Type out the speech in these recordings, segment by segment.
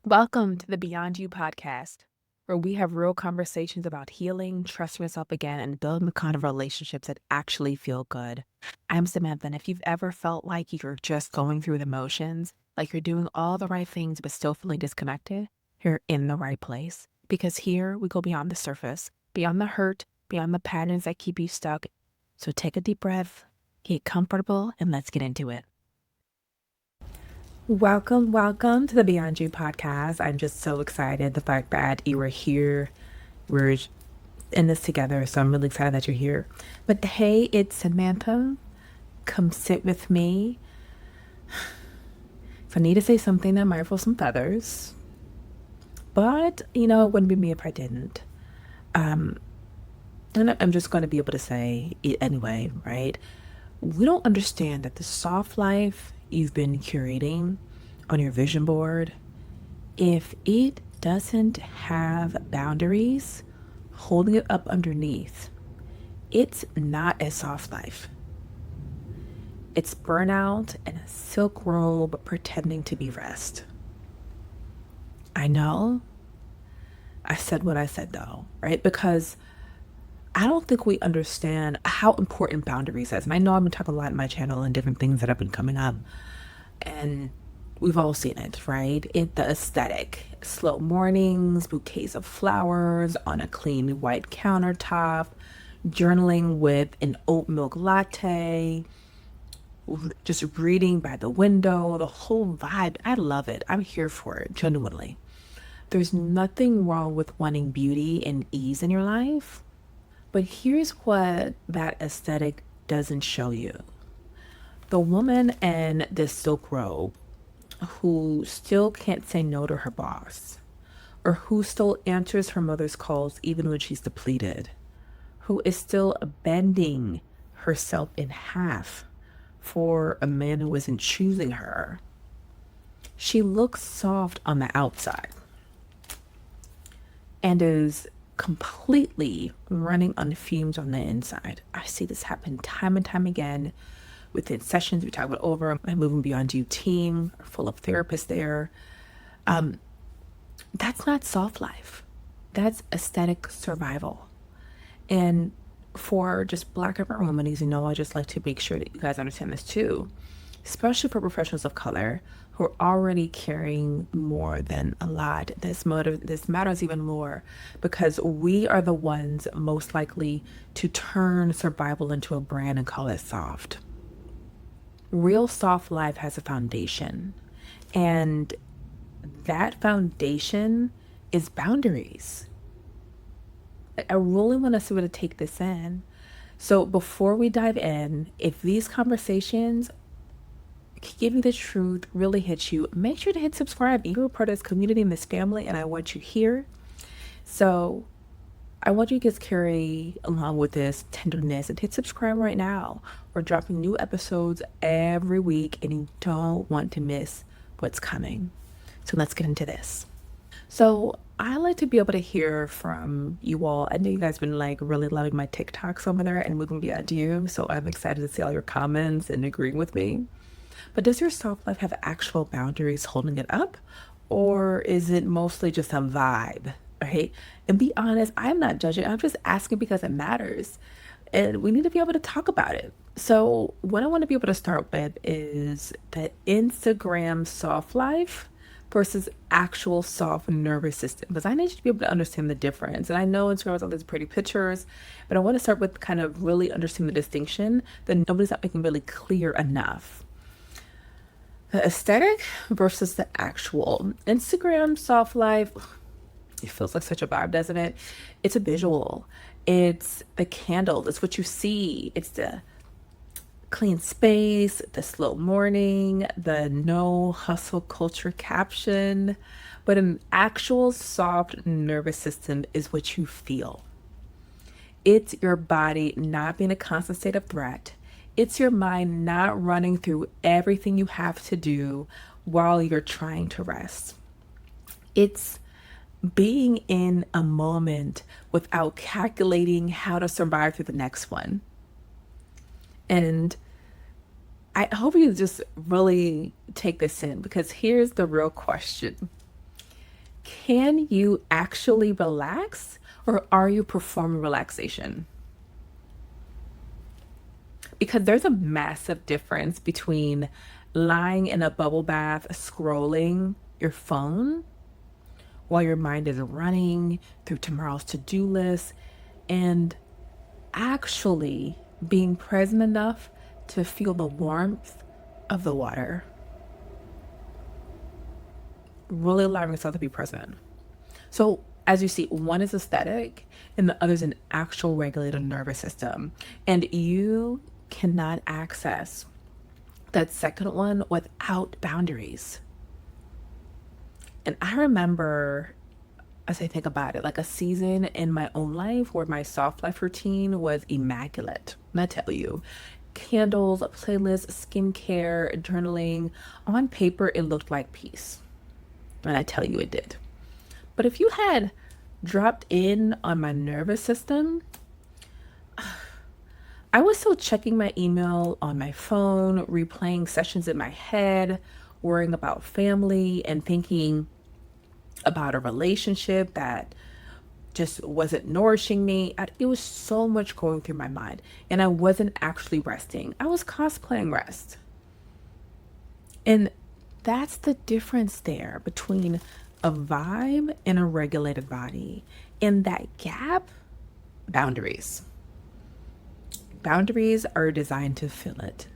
Welcome to the Beyond You podcast, where we have real conversations about healing, trusting yourself again, and building the kind of relationships that actually feel good. I'm Samantha, and if you've ever felt like you're just going through the motions, like you're doing all the right things but still feeling disconnected, you're in the right place. Because here we go beyond the surface, beyond the hurt, beyond the patterns that keep you stuck. So take a deep breath, get comfortable, and let's get into it. Welcome to the Beyond You podcast. I'm just so excited the fact that you are here. We're in this together, so I'm really excited that you're here. But hey, it's Samantha. Come sit with me. If I need to say something that might ruffle some feathers, but it wouldn't be me if I didn't. And I'm just going to be able to say it anyway, right? We don't understand that the soft life you've been curating on your vision board, if it doesn't have boundaries holding it up underneath, it's not a soft life. It's burnout and a silk robe pretending to be rest. I know I said what I said though, right? Because I don't think we understand how important boundaries is. And I know I've been talking a lot on my channel and different things that have been coming up. And we've all seen it, right? The aesthetic. Slow mornings, bouquets of flowers on a clean white countertop, journaling with an oat milk latte, just reading by the window, the whole vibe. I love it. I'm here for it, genuinely. There's nothing wrong with wanting beauty and ease in your life. But here's what that aesthetic doesn't show you. The woman in this silk robe who still can't say no to her boss, or who still answers her mother's calls even when she's depleted, who is still bending herself in half for a man who isn't choosing her. She looks soft on the outside and is completely running on fumes on the inside. I see this happen time and time again within sessions we talk about over my Moving Beyond You team, full of therapists there. That's not soft life. That's aesthetic survival. And for just Black and brown women, I just like to make sure that you guys understand this too, especially for professionals of color who are already carrying more than a lot. This matters even more because we are the ones most likely to turn survival into a brand and call it soft. Real soft life has a foundation, and that foundation is boundaries. I really want us to really take this in. So before we dive in, if these conversations give you the truth, really hit you, make sure to hit subscribe. You're a part of this community and this family, and I want you here. So I want you to just carry along with this tenderness and hit subscribe right now. We're dropping new episodes every week, and you don't want to miss what's coming. So let's get into this. So I like to be able to hear from you all. I know you guys been really loving my TikToks over there and Moving Beyond You. So I'm excited to see all your comments and agreeing with me. But does your soft life have actual boundaries holding it up? Or is it mostly just a vibe, right? And be honest, I'm not judging. I'm just asking because it matters. And we need to be able to talk about it. So what I want to be able to start with is the Instagram soft life versus actual soft nervous system. Because I need you to be able to understand the difference. And I know Instagram has all these pretty pictures, but I want to start with kind of really understanding the distinction that nobody's not making really clear enough. The aesthetic versus the actual. Instagram soft life, it feels like such a vibe, doesn't it? It's a visual. It's the candle. It's what you see. It's the clean space, the slow morning, the no hustle culture caption. But an actual soft nervous system is what you feel. It's your body not being a constant state of threat. It's your mind not running through everything you have to do while you're trying to rest. It's being in a moment without calculating how to survive through the next one. And I hope you just really take this in, because here's the real question. can you actually relax, or are you performing relaxation? Because there's a massive difference between lying in a bubble bath scrolling your phone while your mind is running through tomorrow's to-do list and actually being present enough to feel the warmth of the water. Really allowing yourself to be present. So as you see, one is aesthetic and the other is an actual regulated nervous system. And you cannot access that second one without boundaries. And I remember, as I think about it, like a season in my own life where my soft life routine was immaculate. And I tell you, candles, a playlist, skincare, journaling. On paper, it looked like peace. And I tell you, it did. But if you had dropped in on my nervous system, I was still checking my email on my phone, replaying sessions in my head, worrying about family, and thinking about a relationship that just wasn't nourishing me. It was so much going through my mind, and I wasn't actually resting. I was cosplaying rest. And that's the difference there between a vibe and a regulated body. In that gap, boundaries. Boundaries are designed to fill it.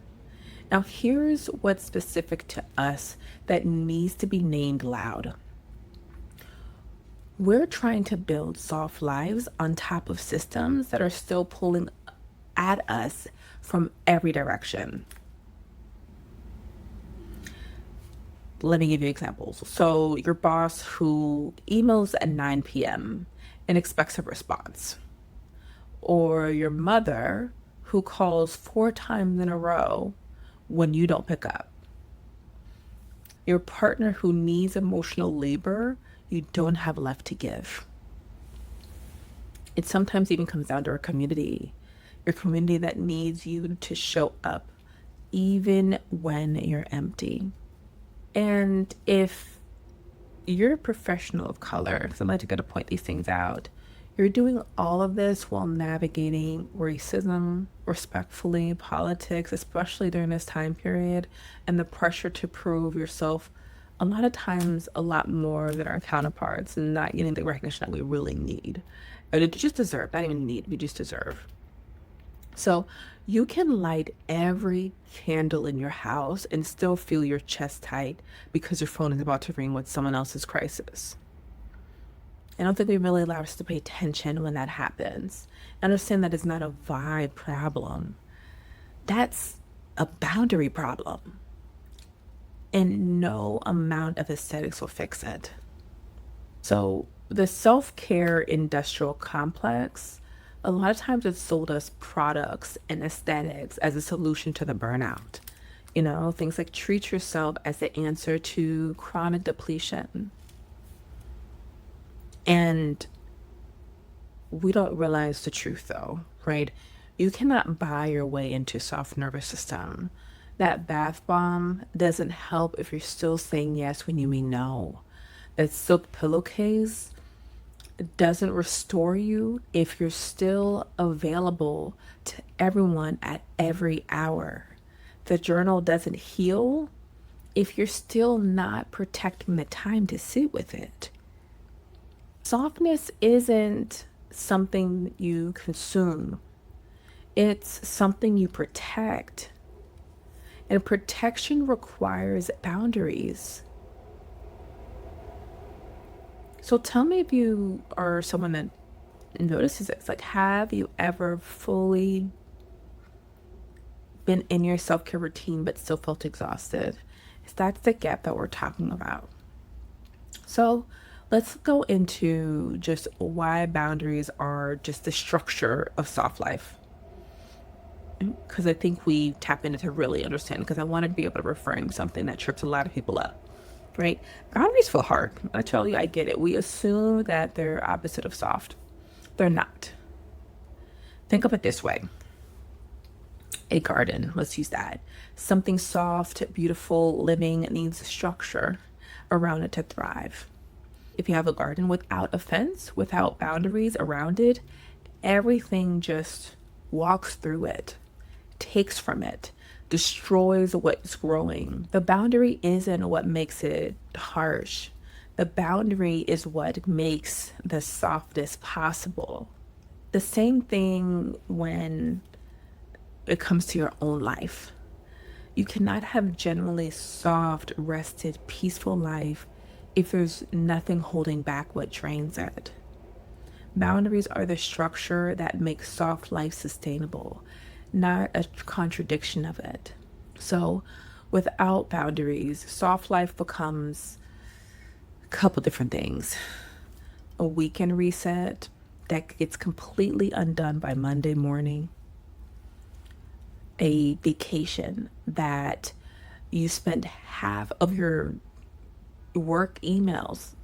Now, here's what's specific to us that needs to be named loud. We're trying to build soft lives on top of systems that are still pulling at us from every direction. Let me give you examples. So your boss who emails at 9 p.m. and expects a response, or your mother who calls 4 times in a row when you don't pick up, your partner who needs emotional labor you don't have left to give. It sometimes even comes down to our community, your community that needs you to show up even when you're empty. And if you're a professional of color, so I like to go to point these things out, you're doing all of this while navigating racism respectfully, politics, especially during this time period, and the pressure to prove yourself a lot of times a lot more than our counterparts, and not getting the recognition that we really need. Or just deserve, not even need, we just deserve. So you can light every candle in your house and still feel your chest tight because your phone is about to ring with someone else's crisis. I don't think we really allow us to pay attention when that happens. Understand that it's not a vibe problem. That's a boundary problem. And no amount of aesthetics will fix it. So the self-care industrial complex, a lot of times it's sold us products and aesthetics as a solution to the burnout. You know, things like treat yourself as the answer to chronic depletion. And we don't realize the truth though, right? You cannot buy your way into soft nervous system. That bath bomb doesn't help if you're still saying yes when you mean no. That silk pillowcase doesn't restore you if you're still available to everyone at every hour. The journal doesn't heal if you're still not protecting the time to sit with it. Softness isn't something you consume. It's something you protect. And protection requires boundaries. So tell me if you are someone that notices this. Like, have you ever fully been in your self-care routine but still felt exhausted? That's the gap that we're talking about. So let's go into just why boundaries are just the structure of soft life. Because I think we tap into to really understand, because I wanted to be able to reframe something that trips a lot of people up, right? Boundaries feel hard. I tell you, I get it. We assume that they're opposite of soft. They're not. Think of it this way. A garden, let's use that. Something soft, beautiful, living needs structure around it to thrive. if you have a garden without a fence, without boundaries around it, everything just walks through it, takes from it, destroys what's growing. The boundary isn't what makes it harsh. The boundary is what makes the softness possible. The same thing when it comes to your own life. You cannot have genuinely soft, rested, peaceful life if there's nothing holding back what drains it. Boundaries are the structure that makes soft life sustainable, not a contradiction of it. So without boundaries, soft life becomes a couple different things. A weekend reset that gets completely undone by Monday morning. A vacation that you spent half of your work emails.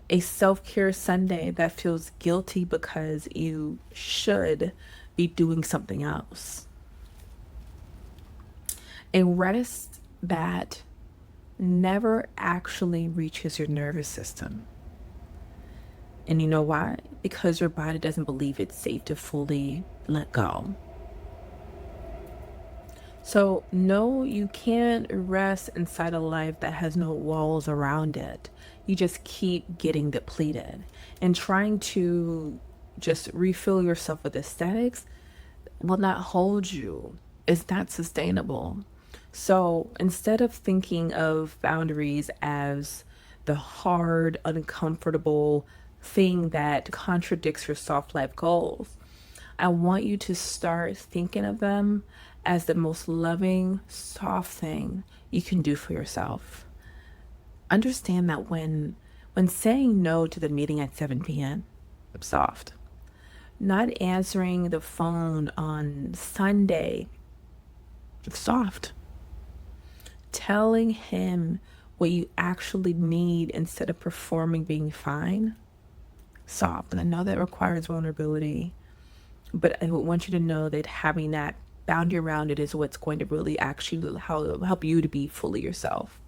A self-care Sunday that feels guilty because you should be doing something else. A rest that never actually reaches your nervous system. And you know why? Because your body doesn't believe it's safe to fully let go. So, no, you can't rest inside a life that has no walls around it. You just keep getting depleted. And trying to just refill yourself with aesthetics will not hold you. It's not sustainable. So, instead of thinking of boundaries as the hard, uncomfortable thing that contradicts your soft life goals, I want you to start thinking of them as the most loving, soft thing you can do for yourself. Understand that when saying no to the meeting at 7 p.m., I'm soft. Not answering the phone on Sunday, soft. Telling him what you actually need instead of performing being fine, soft. And I know that requires vulnerability, but I want you to know that having that boundary around it is what's going to really actually help you to be fully yourself.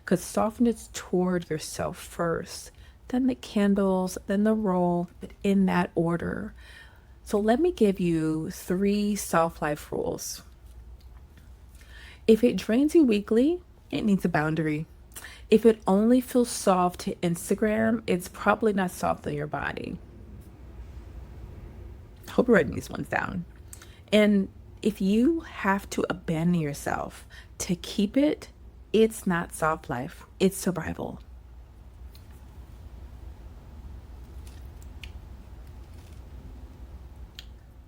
Because softness toward yourself first, then the candles, then the roll, but in that order. So let me give you 3 self-life rules. If it drains you weekly, it needs a boundary. If it only feels soft to Instagram, it's probably not soft on your body. Hope you're writing these ones down. And if you have to abandon yourself to keep it, it's not soft life, it's survival.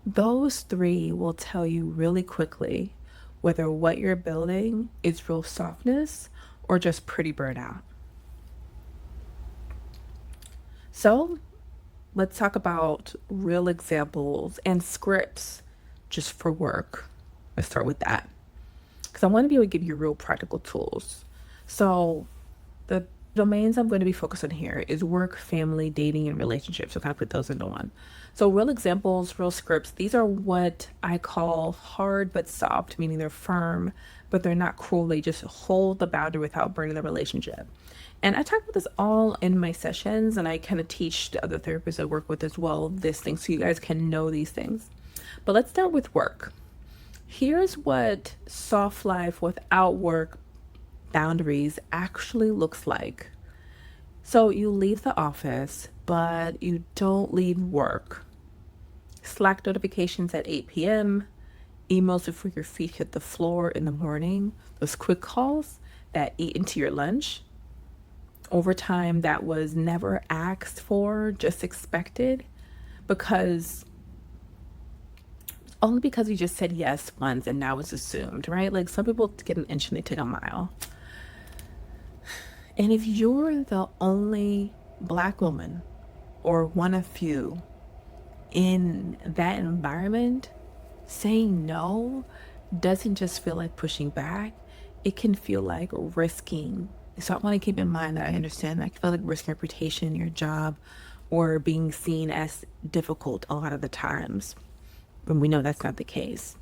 Those 3 will tell you really quickly whether what you're building is real softness or just pretty burnout. So let's talk about real examples and scripts just for work. Let's start with that, because I want to be able to give you real practical tools. So the domains I'm going to be focused on here is work, family, dating, and relationships. So kind of put those into one. So real examples, real scripts, these are what I call hard but soft, meaning they're firm, but they're not cruel. They just hold the boundary without burning the relationship. And I talk about this all in my sessions, and I kind of teach the other therapists I work with as well this thing, so you guys can know these things. But let's start with work. Here's what soft life without work boundaries actually looks like. So you leave the office, but you don't leave work. Slack notifications at 8 p.m., emails before your feet hit the floor in the morning, those quick calls that eat into your lunch, overtime that was never asked for, just expected, only because you just said yes once and now it's assumed, right? Like some people get an inch and they take a mile. And if you're the only Black woman or one of few in that environment, saying no doesn't just feel like pushing back. It can feel like risking. So I want to keep in mind that I understand that I feel like risking reputation, your job, or being seen as difficult a lot of the times. When we know that's not the case.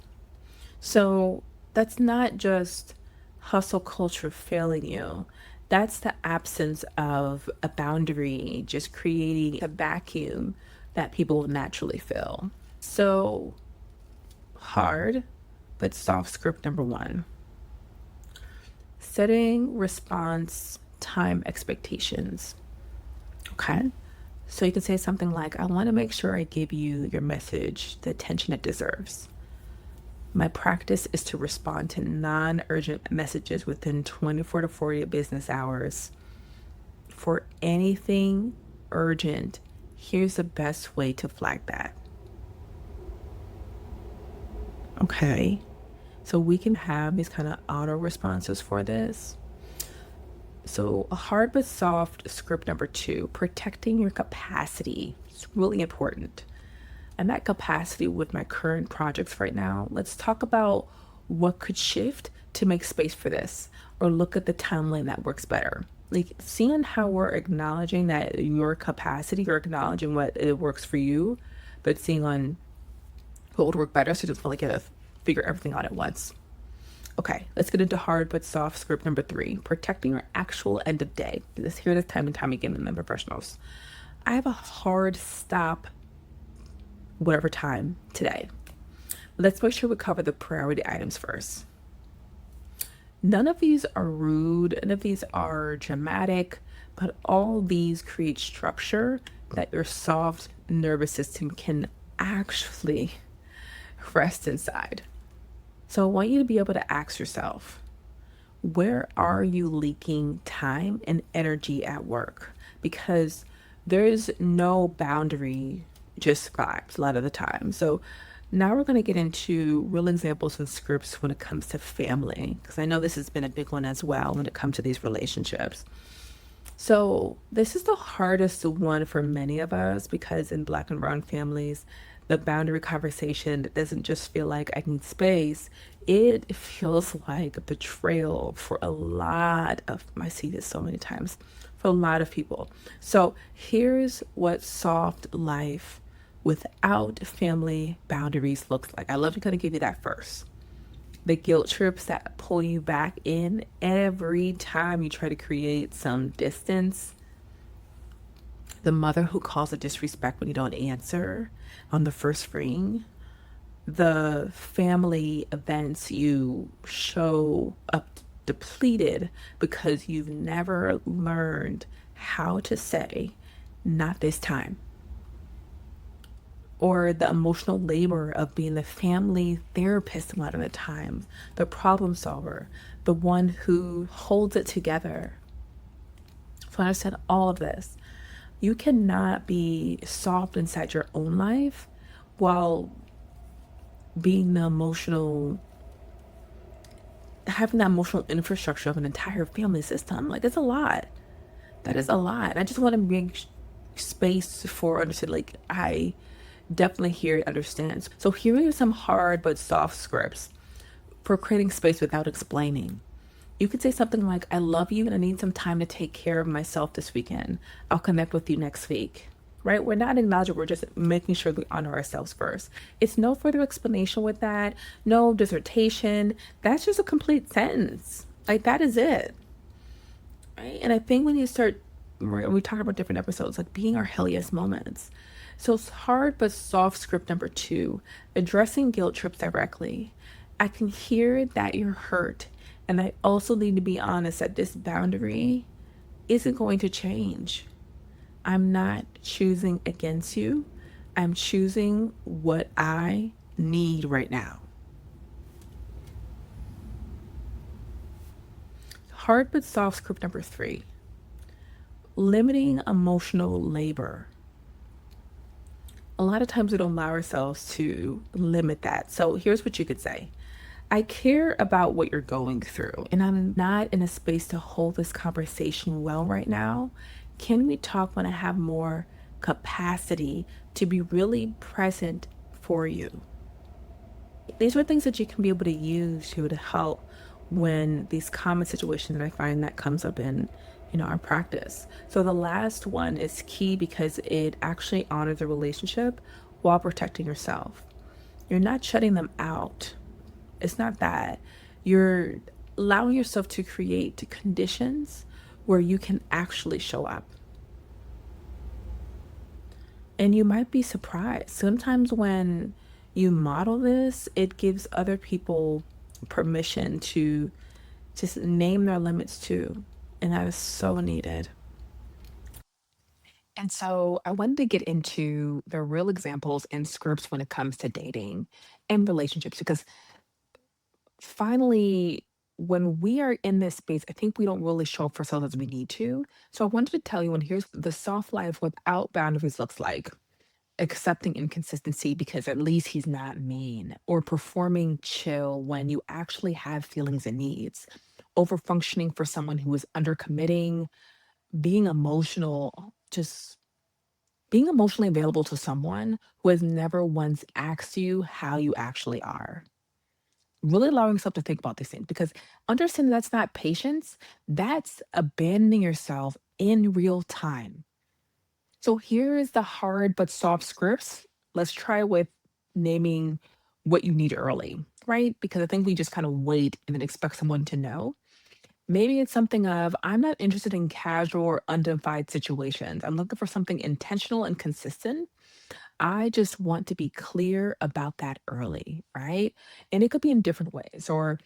So that's not just hustle culture failing you. That's the absence of a boundary, just creating a vacuum that people will naturally fill. So hard, but soft script number one. Setting response time expectations. Okay. So you can say something like, I want to make sure I give you your message the attention it deserves. My practice is to respond to non-urgent messages within 24 to 48 business hours. For anything urgent, here's the best way to flag that. Okay. So we can have these kind of auto responses for this. So a hard but soft script number two, protecting your capacity. It's really important. And that capacity with my current projects right now, let's talk about what could shift to make space for this, or look at the timeline that works better. Like seeing how we're acknowledging that your capacity, you're acknowledging what it works for you, but seeing on what would work better. So just really get to figure everything out at once. Okay, let's get into hard but soft script number three, protecting your actual end of day. This here this time and time again in the professionals. I have a hard stop whatever time today. Let's make sure we cover the priority items first. None of these are rude, none of these are dramatic, but all these create structure that your soft nervous system can actually rest inside. So I want you to be able to ask yourself, where are you leaking time and energy at work? Because there's no boundary, just vibes a lot of the time. So now we're going to get into real examples and scripts when it comes to family, because I know this has been a big one as well when it comes to these relationships. So this is the hardest one for many of us, because in Black and brown families, the boundary conversation doesn't just feel like I need space. It feels like a betrayal for a lot of, I see this so many times, for a lot of people. So here's what soft life without family boundaries looks like. I love to kind of give you that first. The guilt trips that pull you back in every time you try to create some distance. The mother who calls it disrespect when you don't answer on the first ring. The family events you show up depleted because you've never learned how to say, not this time. Or the emotional labor of being the family therapist a lot of the time, the problem solver, the one who holds it together. So I said all of this. You cannot be soft inside your own life while being the emotional, having that emotional infrastructure of an entire family system. Like, it's a lot. That is a lot. I just want to make space for understand. Like, I definitely hear and understand. So here are some hard but soft scripts for creating space without explaining. You could say something like, I love you and I need some time to take care of myself this weekend. I'll connect with you next week. Right? We're not acknowledging, we're just making sure we honor ourselves first. It's no further explanation with that, no dissertation. That's just a complete sentence. Like, that is it. Right? And I think when you start, we talk about different episodes, like being our helliest moments. So it's hard but soft script number two, addressing guilt trips directly. I can hear that you're hurt. And I also need to be honest that this boundary isn't going to change. I'm not choosing against you. I'm choosing what I need right now. Hard but soft script number three, limiting emotional labor. A lot of times we don't allow ourselves to limit that. So here's what you could say. I care about what you're going through, and I'm not in a space to hold this conversation well right now. Can we talk when I have more capacity to be really present for you? These are things that you can be able to use to help when these common situations that I find that comes up in our practice. So the last one is key because it actually honors the relationship while protecting yourself. You're not shutting them out. It's not that. You're allowing yourself to create conditions where you can actually show up. And you might be surprised. Sometimes when you model this, it gives other people permission to just name their limits too. And that is so needed. And so I wanted to get into the real examples and scripts when it comes to dating and relationships, because finally, when we are in this space, I think we don't really show up for ourselves as we need to. So I wanted to tell you, and here's the soft life without boundaries looks like: accepting inconsistency because at least he's not mean, or performing chill when you actually have feelings and needs, over functioning for someone who is undercommitting, being emotional, just being emotionally available to someone who has never once asked you how you actually are. Really allowing yourself to think about these things, because understanding that's not patience, that's abandoning yourself in real time. So here is the hard but soft scripts. Let's try with naming what you need early, right? Because I think we just kind of wait and then expect someone to know. Maybe it's something of, I'm not interested in casual or undefined situations. I'm looking for something intentional and consistent. I just want to be clear about that early, right? And it could be in different ways. Or,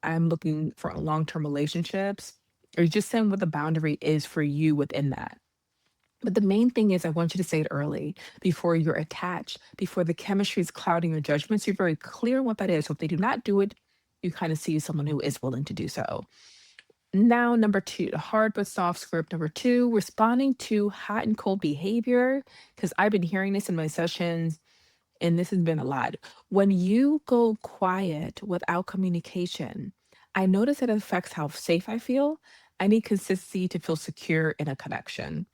I'm looking for long-term relationships, or just saying what the boundary is for you within that. But the main thing is, I want you to say it early, before you're attached, before the chemistry is clouding your judgments. You're very clear on what that is. So if they do not do it, you kind of see someone who is willing to do so. Now, number two, the hard but soft script. Number two, responding to hot and cold behavior. Because I've been hearing this in my sessions, and this has been a lot. When you go quiet without communication, I notice it affects how safe I feel. I need consistency to feel secure in a connection.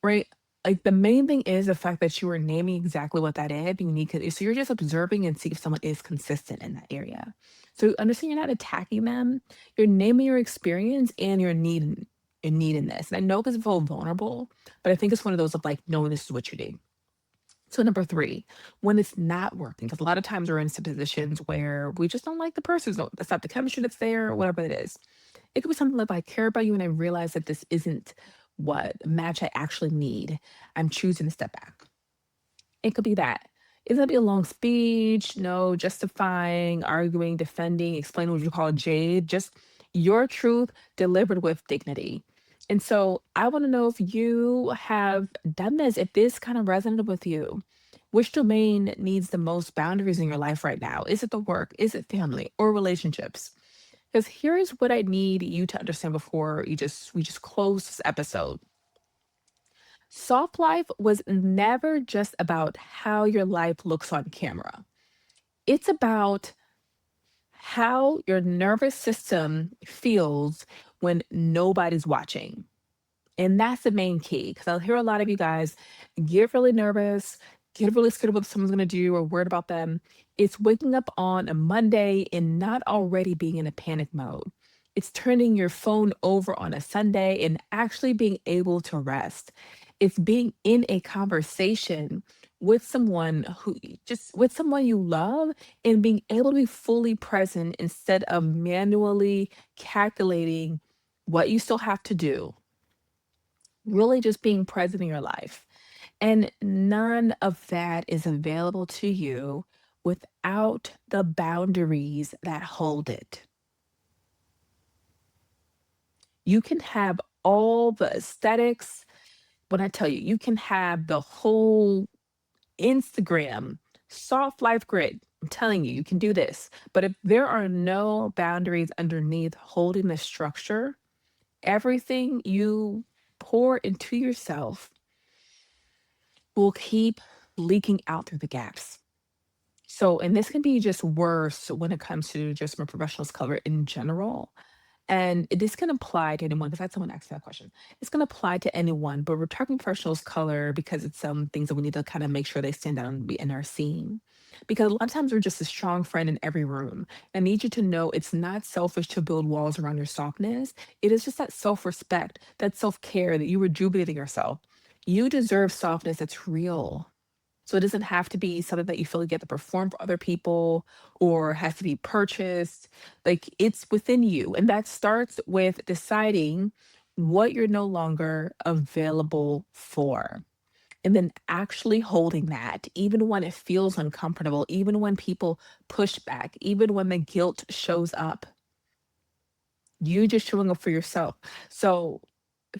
Right? Like, the main thing is the fact that you are naming exactly what that is. You need so you're just observing and see if someone is consistent in that area. So understand you're not attacking them. You're naming your experience and your need in this. And I know it's feel vulnerable, but I think it's one of those of like knowing this is what you need. So number three, when it's not working, because a lot of times we're in some positions where we just don't like the person. So that's not the chemistry that's there, or whatever it is. It could be something like, I care about you and I realize that this isn't what match I actually need. I'm choosing to step back. It could be that. It's gonna be a long speech, no justifying, arguing, defending, explaining what you call jade, just your truth delivered with dignity. And so I want to know if you have done this, if this kind of resonated with you. Which domain needs the most boundaries in your life right now? Is it the work? Is it family or relationships? Because here's what I need you to understand before we just close this episode. Soft life was never just about how your life looks on camera. It's about how your nervous system feels when nobody's watching. And that's the main key, because I'll hear a lot of you guys get really nervous, get really scared of what someone's going to do or worried about them. It's waking up on a Monday and not already being in a panic mode. It's turning your phone over on a Sunday and actually being able to rest. It's being in a conversation with someone with someone you love, and being able to be fully present instead of manually calculating what you still have to do, really just being present in your life. And none of that is available to you without the boundaries that hold it. You can have all the aesthetics. When I tell you, you can have the whole Instagram soft life grid. I'm telling you, you can do this. But if there are no boundaries underneath holding the structure, everything you pour into yourself will keep leaking out through the gaps. So, and this can be just worse when it comes to just from a professional's color in general. And this can apply to anyone, because I had someone ask that question. It's going to apply to anyone, but we're talking professionals color because it's some things that we need to kind of make sure they stand out and be and are seen. Because a lot of times we're just a strong friend in every room. I need you to know it's not selfish to build walls around your softness. It is just that self-respect, that self-care, that you rejuvenating yourself. You deserve softness that's real. So it doesn't have to be something that you feel like you have to perform for other people or has to be purchased. Like, it's within you. And that starts with deciding what you're no longer available for. And then actually holding that, even when it feels uncomfortable, even when people push back, even when the guilt shows up, you just showing up for yourself. So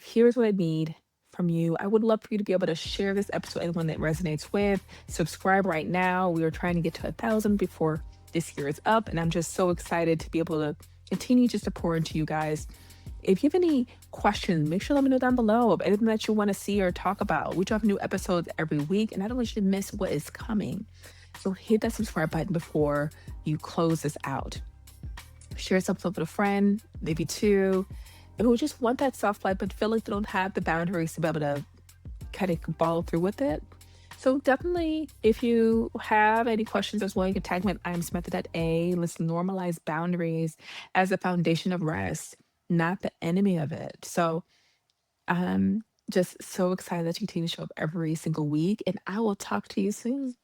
here's what I need from you. I would love for you to be able to share this episode with anyone that resonates with. Subscribe right now. We are trying to get to 1,000 before this year is up. And I'm just so excited to be able to continue just to pour into you guys. If you have any questions, make sure to let me know down below of anything that you want to see or talk about. We drop new episodes every week, and I don't want you to miss what is coming. So hit that subscribe button before you close this out. Share this episode with a friend, maybe two, who just want that soft life but feel like they don't have the boundaries to be able to kind of follow through with it. So definitely, if you have any questions as well, you can tag me at I'm Samantha A. Let's normalize boundaries as the foundation of rest, not the enemy of it. So I'm just so excited that you continue to show up every single week, and I will talk to you soon.